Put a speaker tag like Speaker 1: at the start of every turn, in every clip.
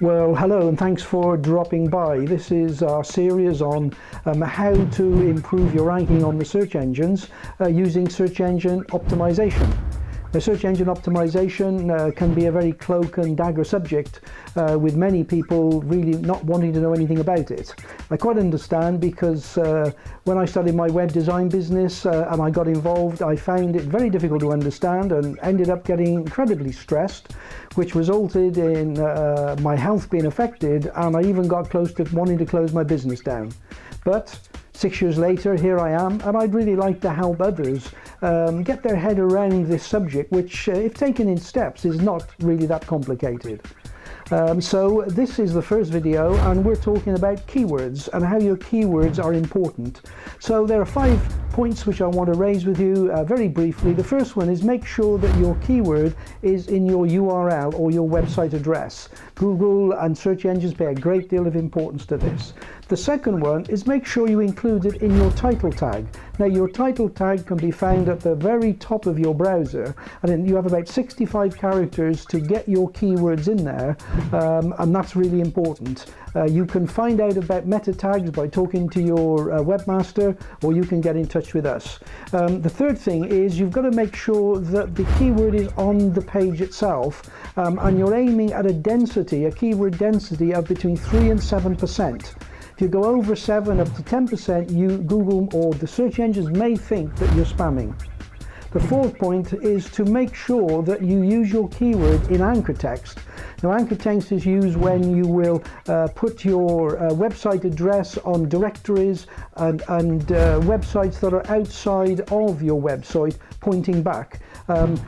Speaker 1: Well, hello and thanks for dropping by. This is our series on how to improve your ranking on the search engines using search engine optimization. Now, search engine optimization can be a very cloak and dagger subject with many people really not wanting to know anything about it. I quite understand because when I started my web design business and I got involved, I found it very difficult to understand and ended up getting incredibly stressed, which resulted in my health being affected, and I even got close to wanting to close my business down. But 6 years later, here I am, and I'd really like to help others get their head around this subject, which, if taken in steps, is not really that complicated. So this is the first video, and we're talking about keywords and how your keywords are important. So there are 5 points which I want to raise with you very briefly. The first one is make sure that your keyword is in your URL or your website address. Google and search engines pay a great deal of importance to this. The second one is make sure you include it in your title tag. Now, your title tag can be found at the very top of your browser, and then you have about 65 characters to get your keywords in there, and that's really important. You can find out about meta tags by talking to your webmaster, or you can get in touch with us. The third thing is you've got to make sure that the keyword is on the page itself, and you're aiming at a density, a keyword density of between 3 and 7%. If you go over 7 up to 10%, Google or the search engines may think that you're spamming. The fourth point is to make sure that you use your keyword in anchor text. Now, anchor text is used when you will put your website address on directories and websites that are outside of your website pointing back.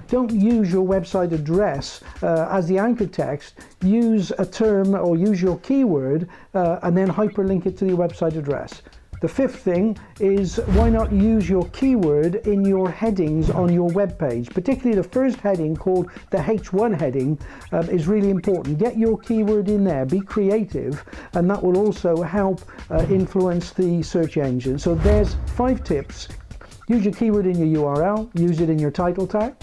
Speaker 1: Don't use your website address as the anchor text. Use a term or use your keyword and then hyperlink it to your website address. The fifth thing is, why not use your keyword in your headings on your web page? Particularly the first heading, called the H1 heading, is really important. Get your keyword in there, be creative, and that will also help influence the search engine. So there's 5 tips. Use your keyword in your URL, use it in your title tag,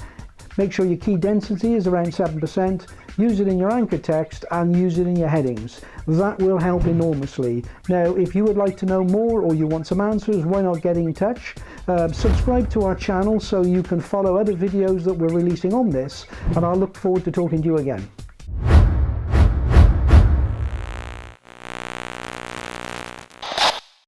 Speaker 1: make sure your key density is around 7%, use it in your anchor text, and use it in your headings. That will help enormously. Now, if you would like to know more or you want some answers, why not get in touch? Subscribe to our channel so you can follow other videos that we're releasing on this, and I'll look forward to talking to you again.